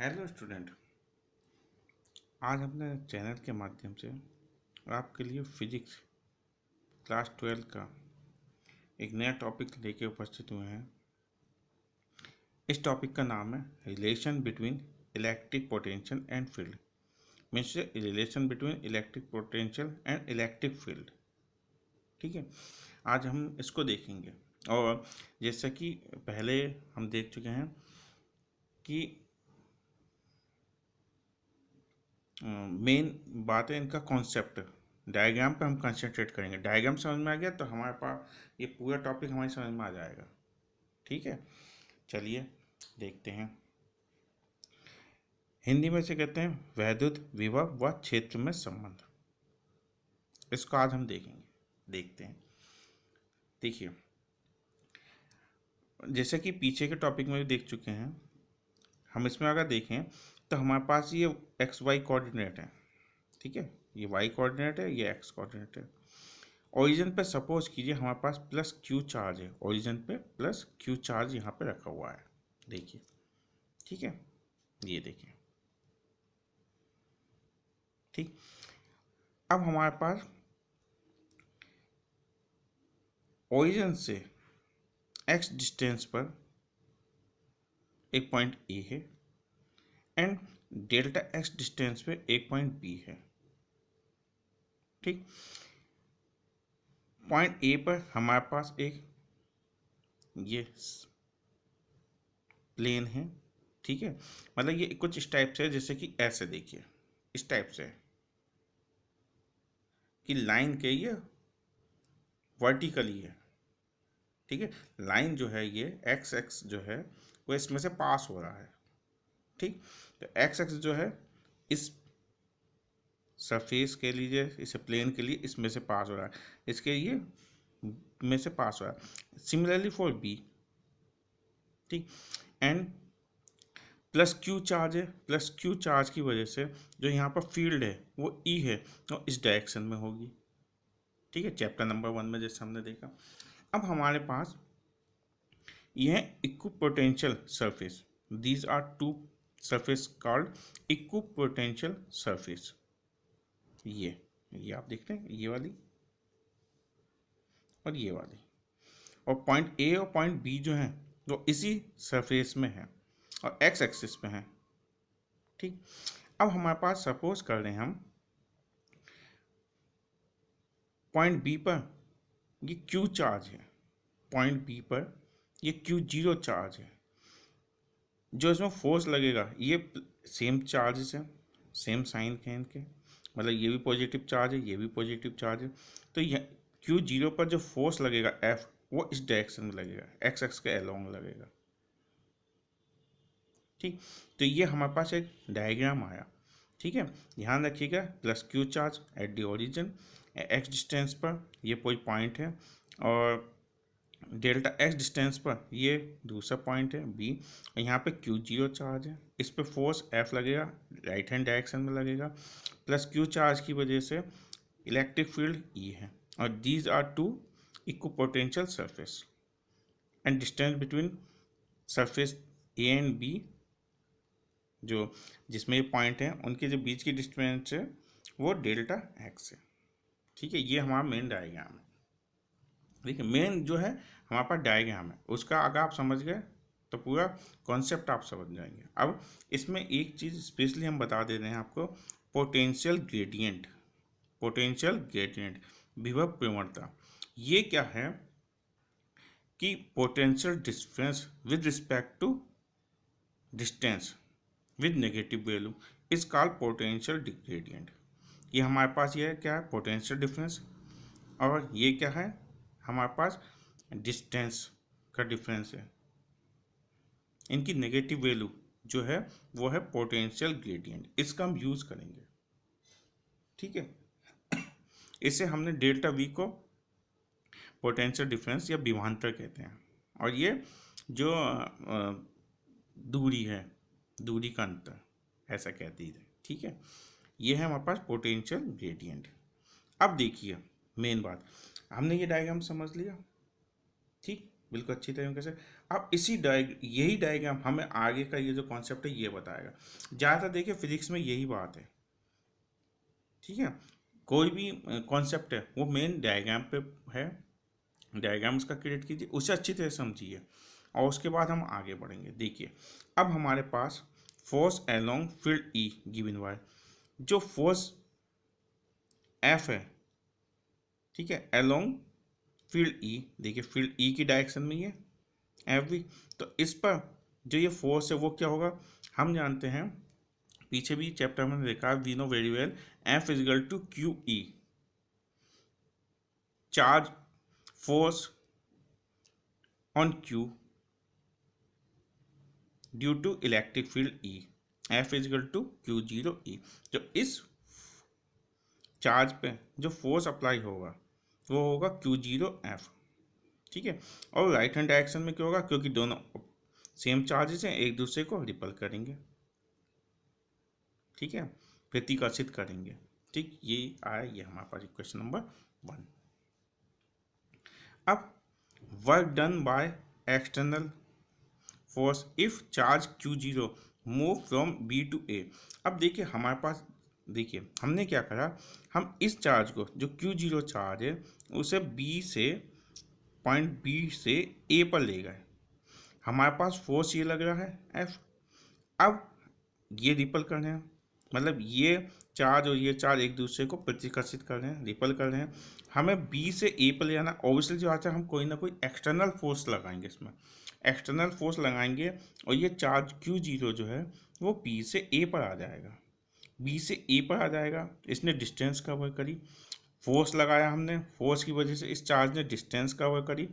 Hello student. आज अपने channel के माध्यम से आपके लिए फिजिक्स क्लास 12 का एक नया टॉपिक लेके उपस्थित हुए हैं। इस टॉपिक का नाम है relation between electric potential and field. Means relation between electric potential and electric field. ठीक है, आज हम इसको देखेंगे। और जैसा कि पहले हम देख चुके हैं कि मेन बात है इनका कॉन्सेप्ट। डायग्राम पे हम कंसंट्रेट करेंगे। डायग्राम समझ में आ गया तो हमारे पास ये पूरा टॉपिक हमारी समझ में आ जाएगा। ठीक है, चलिए देखते हैं। हिंदी में से कहते हैं वैद्युत विभव व क्षेत्र में संबंध। इसको आज हम देखेंगे, देखते हैं। देखिए, जैसे कि पीछे के टॉपिक में भी देख चुके हैं, हम इसमें अगर देखें तो हमारे पास ये एक्स वाई कोऑर्डिनेट है। ठीक है, ये वाई कोऑर्डिनेट है, ये एक्स कोऑर्डिनेट है। ओरिजिन पे सपोज कीजिए हमारे पास प्लस क्यू चार्ज है। ओरिजिन पे प्लस क्यू चार्ज यहाँ पे रखा हुआ है, देखिए। ठीक है, ये देखिए। ठीक, अब हमारे पास ओरिजिन से एक्स डिस्टेंस पर एक पॉइंट ए है एंड डेल्टा एक्स डिस्टेंस पे एक पॉइंट बी है। ठीक, पॉइंट ए पर हमारे पास एक ये प्लेन है। ठीक है, मतलब ये कुछ इस टाइप से है, जैसे कि ऐसे देखिए, इस टाइप से है कि लाइन के ये वर्टिकली है। ठीक है, लाइन जो है ये एक्स एक्स जो है वो इसमें से पास हो रहा है। ठीक, तो एक्स एक्स जो है इस सरफेस के लिए, इस प्लेन के लिए इसमें से पास हो रहा है, इसके ये में से पास हो रहा है। Similarly for B. ठीक, एंड प्लस क्यू चार्ज है। प्लस क्यू चार्ज की वजह से जो यहाँ पर फील्ड है वो ई है, तो इस डायरेक्शन में होगी। ठीक है, चैप्टर नंबर 1 में जैसे हमने देखा। अब हमारे पास यह equipotential surface, these are two surface called equipotential surface. ये आप देख रहे हैं, ये वाली और ये वाली। और पॉइंट ए और पॉइंट बी जो है वो इसी सरफेस में है और एक्स एक्सिस पे है। ठीक, अब हमारे पास सपोज कर रहे हैं हम पॉइंट बी पर ये क्यू चार्ज है, पॉइंट बी पर ये क्यू जीरो चार्ज है। जो इसमें फोर्स लगेगा ये सेम चार्जेस है, सेम साइन के इनके, मतलब ये भी पॉजिटिव चार्ज है, ये भी पॉजिटिव चार्ज है। तो ये क्यू जीरो पर जो फोर्स लगेगा एफ, वो इस डायरेक्शन में लगेगा, एक्स एक्स के अलोंग लगेगा। ठीक, तो ये हमारे पास एक डायग्राम आया। ठीक है, ध्यान रखिएगा, plus Q charge at the origin, x distance पर ये कोई पॉइंट है, और डेल्टा एक्स डिस्टेंस पर ये दूसरा पॉइंट है बी, और यहाँ पे क्यू जीरो चार्ज है। इस पे फोर्स एफ लगेगा, राइट हैंड डायरेक्शन में लगेगा। प्लस क्यू चार्ज की वजह से इलेक्ट्रिक फील्ड ई है, और these are two equipotential surface and distance between surface A and B, जो जिसमें ये पॉइंट है उनके जो बीच की डिस्टेंस है वो डेल्टा एक्स है। ठीक है, ये हमारा मेन डायग्राम है। देखिए, मेन जो है हमारे पास डायग्राम है, उसका अगर आप समझ गए तो पूरा कॉन्सेप्ट आप समझ जाएंगे। अब इसमें एक चीज़ स्पेशली हम बता दे रहे हैं आपको, पोटेंशियल ग्रेडियंट। पोटेंशियल ग्रेडियंट, विभव प्रवणता। ये क्या है कि potential difference with respect to distance with negative value is called potential gradient. ये हमारे पास ये है, क्या है, पोटेंशियल डिफरेंस, और ये क्या है हमारे पास डिस्टेंस का डिफरेंस है। इनकी नेगेटिव वैल्यू जो है वो है पोटेंशियल ग्रेडियंट, इसका हम यूज़ करेंगे। ठीक है, इसे हमने डेल्टा वी को पोटेंशियल डिफरेंस या विभवांतर कहते हैं, और ये जो दूरी है, दूरी का अंतर, ऐसा कहती है। ठीक है, ये है हमारे पास पोटेंशियल ग्रेडियंट। अब देखिए मेन बात, हमने ये डायग्राम समझ लिया। ठीक, बिल्कुल अच्छी तरीके से। अब यही डायग्राम हमें आगे का ये जो कॉन्सेप्ट है ये बताएगा। ज़्यादातर देखिए फिजिक्स में यही बात है, ठीक है। कोई भी कॉन्सेप्ट है वो मेन डायग्राम पे है, डायग्राम उसका क्रिएट कीजिए, उसे अच्छी तरह समझिए और उसके बाद हम आगे बढ़ेंगे। देखिए अब हमारे पास force along field E given by, जो फोर्स एफ है, ठीक है, अलोंग फील्ड ई, देखिए फील्ड ई की डायरेक्शन में ये एफ भी, तो इस पर जो ये फोर्स है वो क्या होगा, हम जानते हैं, पीछे भी चैप्टर में देखा, we know very well, F is equal to q E, charge force on q due to electric field E, F is equal to q zero E. जो इस चार्ज पे जो फोर्स अप्लाई होगा वो होगा क्यू जीरो एफ, ठीक है। और राइट हैंड डायरेक्शन में क्या होगा, क्योंकि दोनों सेम चार्जेस हैं, एक दूसरे को रिपल करेंगे, ठीक है, प्रतिकर्षित करेंगे, ठीक। ये आया ये हमारे पास इक्वेशन नंबर 1। अब work done by external force if charge q zero move from B to A. अब देखिए हमारे पास, देखिए हमने क्या करा, हम इस चार्ज को जो क्यू जीरो चार्ज है उसे बी से, पॉइंट बी से ए पर ले गए, हमारे पास फोर्स ये लग रहा है एफ। अब ये रिपल कर रहे हैं, मतलब ये चार्ज और ये चार्ज एक दूसरे को प्रतिकर्षित कर रहे हैं, रिपल कर रहे हैं, हमें बी से ए पर ले जाना। ऑब्वियसली जो आता है हम कोई ना कोई एक्सटर्नल फोर्स लगाएंगे, इसमें एक्सटर्नल फोर्स लगाएंगे और ये चार्ज क्यू जीरो जो है वो बी से ए पर आ जाएगा, बी से ए पर आ जाएगा। इसने डिस्टेंस कवर करी, फोर्स लगाया हमने, फोर्स की वजह से इस चार्ज ने डिस्टेंस कवर करी,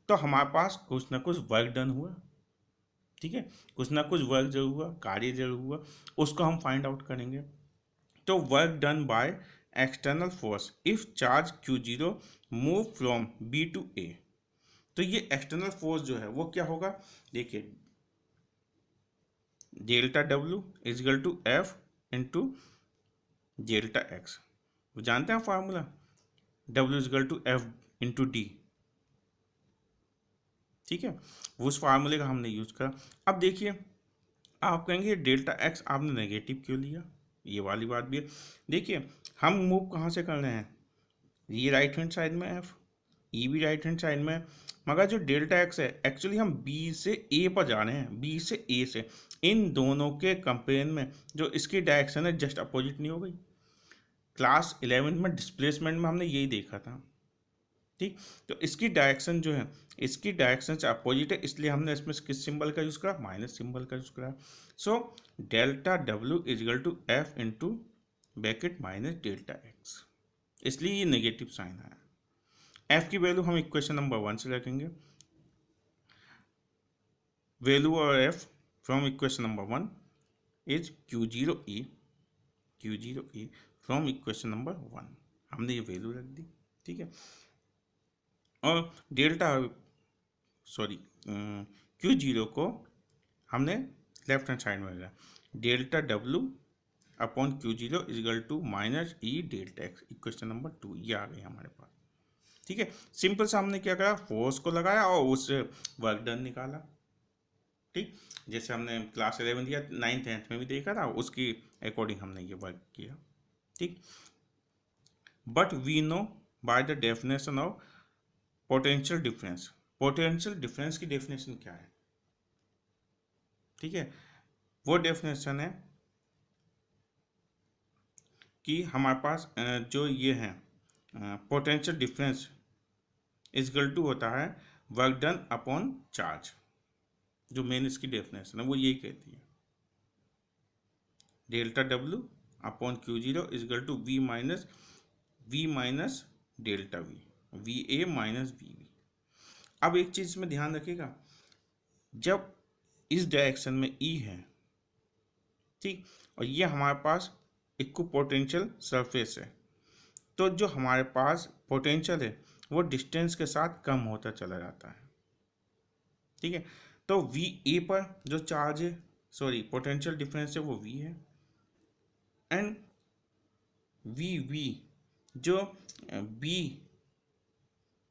तो हमारे पास कुछ ना कुछ वर्क डन हुआ, ठीक है, कुछ ना कुछ वर्क जरूर हुआ, कार्य जरूर हुआ, उसको हम फाइंड आउट करेंगे। तो work done by external force if charge q zero move from B to A, तो ये एक्सटर्नल फोर्स जो है वो क्या होगा, देखिए delta W is equal to F into delta X, जानते हैं formula, W is equal to F into D, ठीक है, उस फार्मूले का हमने यूज करा। अब देखिए आप कहेंगे डेल्टा एक्स आपने नेगेटिव क्यों लिया, ये वाली बात भी है। देखिए हम मूव कहाँ से कर रहे हैं, ये राइट हैंड साइड में एफ, ई भी राइट हैंड साइड में, मगर जो डेल्टा एक्स है एक्चुअली हम बी से ए पर जा रहे हैं, बी से ए से, इन दोनों के कंपेयर में जो इसकी डायरेक्शन है जस्ट अपोजिट नहीं हो गई। क्लास 11 में डिस्प्लेसमेंट में हमने यही देखा था, ठीक। तो इसकी डायरेक्शन जो है, इसकी डायरेक्शन से अपोजिट है, इसलिए हमने इसमें किस सिंबल का यूज़ करा, माइनस सिंबल का यूज़ करा। So delta W is equal to F into bracket minus delta X, इसलिए ये नेगेटिव साइन है। एफ की वैल्यू हम इक्वेशन नंबर 1 से रखेंगे, वैल्यू और F from equation number 1 is Q zero E from equation number 1, हमने ये वैल्यू रख दी, ठीक है। और डेल्टा, सॉरी, क्यू जीरो को हमने लेफ्ट हैंड साइड में लिया, delta W upon Q zero is equal to minus E delta X, equation number 2 ये आ गई हमारे पास, ठीक है। सिंपल सा हमने क्या करा, फोर्स को लगाया और उससे वर्क डन निकाला, ठीक, जैसे हमने क्लास 11 या 9th 10th में भी देखा था, उसकी अकॉर्डिंग हमने ये वर्क किया, ठीक। But we know by the definition of potential difference, potential difference की डेफिनेशन क्या है, ठीक है, वो डेफिनेशन है कि हमारे पास जो ये है पोटेंशियल डिफरेंस इजगल टू होता है वर्क डन अपॉन चार्ज, जो मेन इसकी डेफिनेशन है वो यही कहती है, delta W upon Q zero is equal to V minus delta V A minus V B. अब एक चीज़ में ध्यान रखिएगा, जब इस डायरेक्शन में ई है, ठीक, और ये हमारे पास इक्विपोटेंशियल सरफेस है, तो जो हमारे पास पोटेंशियल है वो डिस्टेंस के साथ कम होता चला जाता है, ठीक है। तो वी ए पर जो चार्ज है, सॉरी पोटेंशियल डिफरेंस है वो वी है, एंड वी जो बी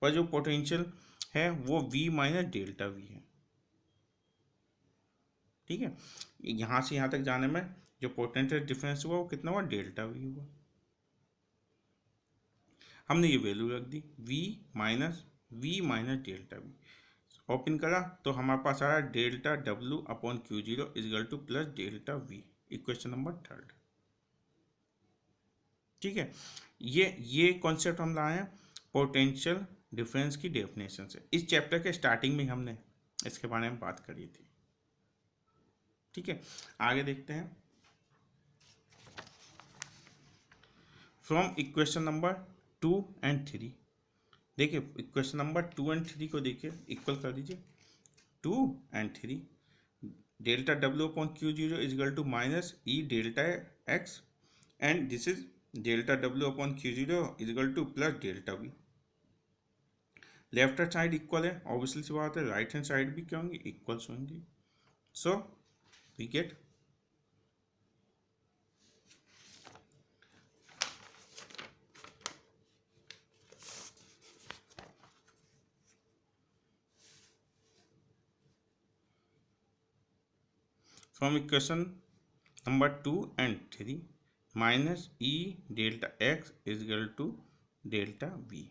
पर जो पोटेंशियल है वो v माइनस डेल्टा v है। ठीक है, यहाँ से यहाँ तक जाने में जो पोटेंशियल डिफरेंस हुआ वो कितना हुआ, डेल्टा v हुआ। हमने ये वैल्यू रख दी v minus delta v, open करा तो हमारे पास आया delta w upon Q zero is equal to plus delta v, equation number 3। ठीक है, ये कॉन्सेप्ट हम लाए हैं पोटेंशियल डिफरेंस की डेफिनेशन से। इस चैप्टर के स्टार्टिंग में हमने इसके बारे में बात करी थी। ठीक है, आगे देखते हैं। फ्रॉम इक्वेशन नंबर 2 एंड 3, देखिए इक्वेशन नंबर 2 एंड 3 को देखिए, इक्वल कर दीजिए 2 and 3, delta w upon Q zero is equal to minus E delta x, and this is delta w upon Q zero is equal to plus delta v। Left hand side equal है, obviously सी बात है, right hand side भी क्या होंगी, equals होंगी। So we get from equation number 2 and 3 minus E delta x is equal to delta v,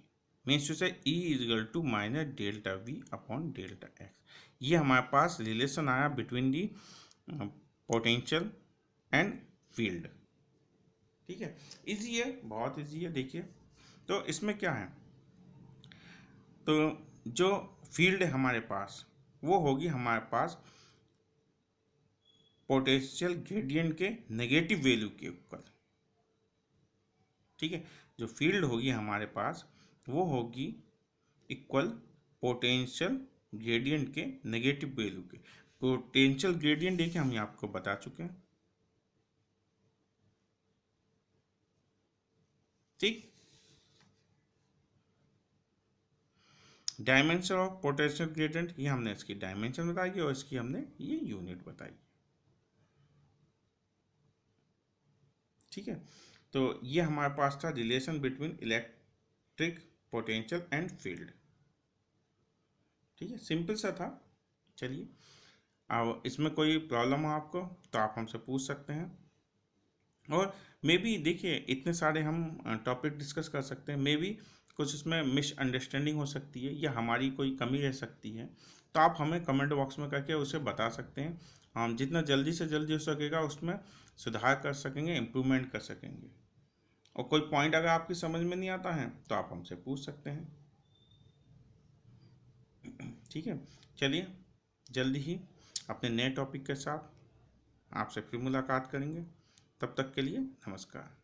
means to say e is equal to minus delta v upon delta x। ये हमारे पास relation आया between the potential and field. ठीक है, easy है, बहुत easy है। देखिए तो इसमें क्या है, तो जो फील्ड है हमारे पास वो होगी हमारे पास पोटेंशियल ग्रेडियंट के नेगेटिव वैल्यू के ऊपर। ठीक है, जो फील्ड होगी हमारे पास वो होगी इक्वल पोटेंशियल ग्रेडियंट के नेगेटिव वैल्यू के। पोटेंशियल ग्रेडियंट देखिए हम आपको बता चुके हैं। ठीक, डायमेंशन ऑफ पोटेंशियल ग्रेडियंट, ये हमने इसकी डायमेंशन बताई और इसकी हमने ये यूनिट बताई। ठीक है, तो ये हमारे पास था relation between electric potential and field. ठीक है, सिंपल सा था। चलिए, अब इसमें कोई प्रॉब्लम हो आपको तो आप हमसे पूछ सकते हैं, और मे बी देखिए इतने सारे हम टॉपिक डिस्कस कर सकते हैं, मे बी कुछ इसमें मिसअंडरस्टैंडिंग हो सकती है या हमारी कोई कमी रह सकती है, तो आप हमें कमेंट बॉक्स में करके उसे बता सकते हैं। हम जितना जल्दी से जल्दी हो सकेगा उसमें सुधार कर सकेंगे, इम्प्रूवमेंट कर सकेंगे। और कोई पॉइंट अगर आपकी समझ में नहीं आता है तो आप हमसे पूछ सकते हैं। ठीक है, चलिए जल्दी ही अपने नए टॉपिक के साथ आपसे फिर मुलाकात करेंगे। तब तक के लिए नमस्कार।